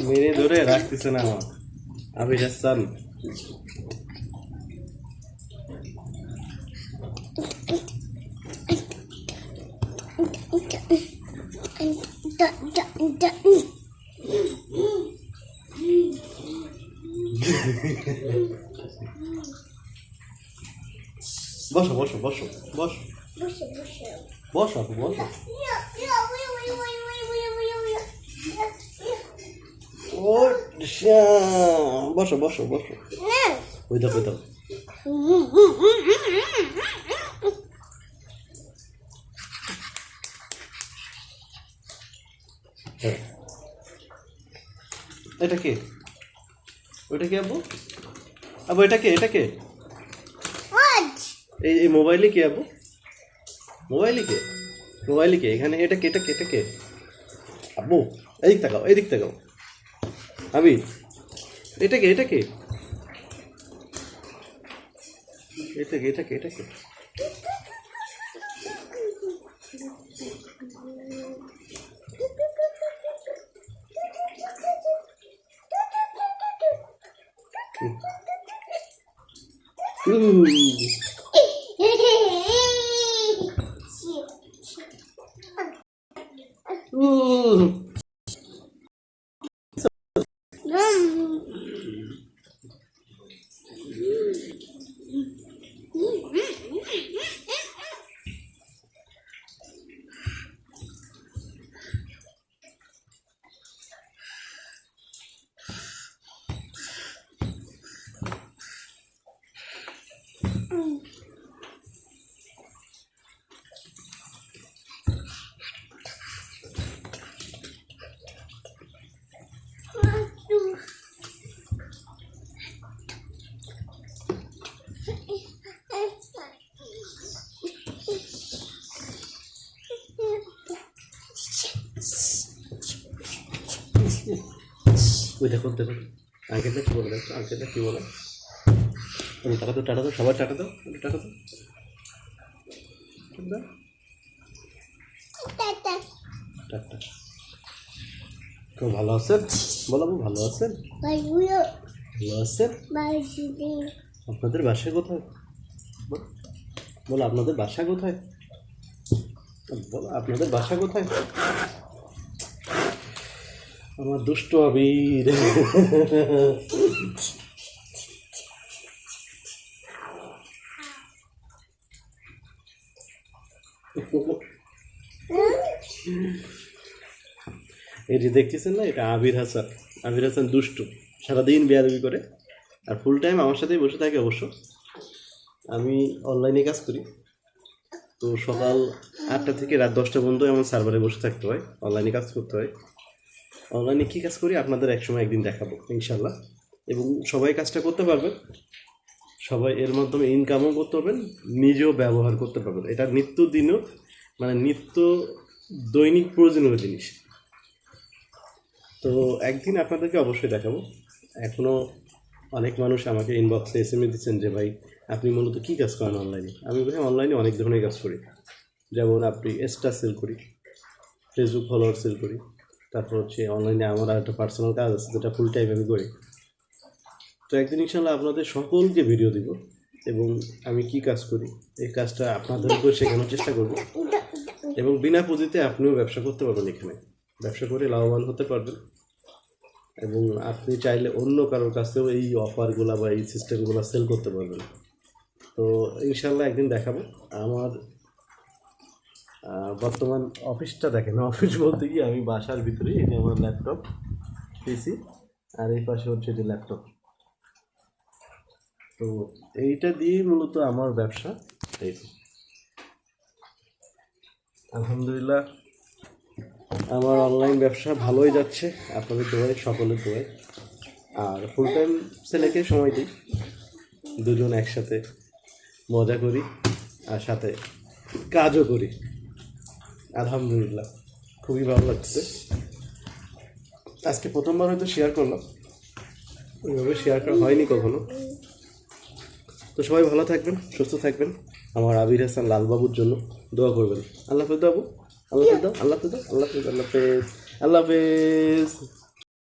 মেরে ধরে রাখতেছে না আমার আবির হাসান। বসো বসো বসো বসো বসো আপু বসো। ও বসো বসো বসো। ওই দেখো ওই দেখো। এটা কে? ওইটা কে আবু? আবু এটা কে? এটা কে? এই মোবাইলে কে আবু? মোবাইলে কে? মোবাইলে কে? এখানে এটা কে? এটা কে? এটা কে? আবু এদিক তাকাও, এদিক তাকাও। আমি এটা কে? এটা কে? এটা কে? এটা কে? এটা কে? ওই দেখো দেখো আঙ্কেলটা কি বলে? দেখো আঙ্কেলটা কি বলে? টাকা তো টাটা দাও, সবার টাকা দাও, টাকা দাও, টাটা। কেউ ভালো আছেন? বলো ভালো আছেন? ভালো আছেন? আপনাদের বাসা কোথায়? বলো আপনাদের বাসা কোথায়? বলো আপনাদের বাসা কোথায়? আমার দুষ্ট আবির। এই যে দেখতেছেন না, এটা আবির হাসান। আবির হাসান দুষ্টু, সারাদিন বেয়াদবি করে আর ফুল টাইম আমার সাথেই বসে থাকে। অবশ্য আমি অনলাইনে কাজ করি, তো সকাল 8টা থেকে রাত 10টা পর্যন্ত এমন সার্ভারে বসে থাকতে হয়, অনলাইনে কাজ করতে হয়। অনলাইনে কী কাজ করি আপনাদের একসময় একদিন দেখাবো ইনশাল্লাহ। এবং সবাই কাজটা করতে পারবেন, সবাই এর মাধ্যমে ইনকামও করতে পারবেন, নিজেও ব্যবহার করতে পারবেন। এটা নিত্যদিনও মানে নিত্য দৈনিক প্রয়োজনীয় জিনিস। তো একদিন আপনাদেরকে অবশ্যই দেখাবো। এখনও অনেক মানুষ আমাকে ইনবক্সে SMS দিচ্ছেন যে ভাই আপনি মূলত কী কাজ করেন অনলাইনে। আমি ভাই অনলাইনে অনেক ধরনের কাজ করি, যেমন আপনি স্টার সেল করি, ফেসবুক ফলোয়ার সেল করি, তারপর হচ্ছে অনলাইনে আমার একটা পার্সোনাল কাজ আছে যেটা ফুল টাইম আমি করি। তো একদিন ইনশাল্লাহ আপনাদের সকলকে ভিডিও দিব এবং আমি কি কাজ করি এই কাজটা আপনাদের উপর শেখানোর চেষ্টা করব। এবং বিনা পুঁজিতে আপনিও ব্যবসা করতে পারবেন, এখানে ব্যবসা করে লাভবান হতে পারবেন। এবং আপনি চাইলে অন্য কারোর কাছেও এই অফারগুলো বা এই সিস্টেমগুলো সেল করতে পারবেন। তো ইনশাল্লাহ একদিন দেখাবো। আমার বর্তমান অফিসটা দেখেন, অফিস বলতে কি আমি বাসার ভিতরে, এই যে আমার ল্যাপটপ পিসি আর এই পাশে হচ্ছে যে ল্যাপটপ। তো এইটা দিয়ে মূলত আমার ব্যবসা। এই আলহামদুলিল্লাহ আমার অনলাইন ব্যবসা ভালোই যাচ্ছে আপনাদের দোয়ায়, সকলের দোয়ায়। আর ফুল টাইম ছেলেকে সময় দিই, দুজন একসাথে মজা করি আর সাথে কাজও করি। আলহামদুলিল্লাহ খুবই ভালো লাগছে। আজকে প্রথমবার হয়তো শেয়ার করলাম, ওইভাবে শেয়ার করা হয়নি কখনো। তো সবাই ভালো থাকবেন, সুস্থ থাকবেন। আমার আবির হাসান লালবাবুর জন্য দোয়া করবেন। আল্লাহ হাফেজ বাবু, আল্লাহ হাফেজ দাও, আল্লাহ হাফেজ দাও, আল্লাহ হাফেজ, আল্লাহ হাফেজ। আল্লাহ হাফেজ।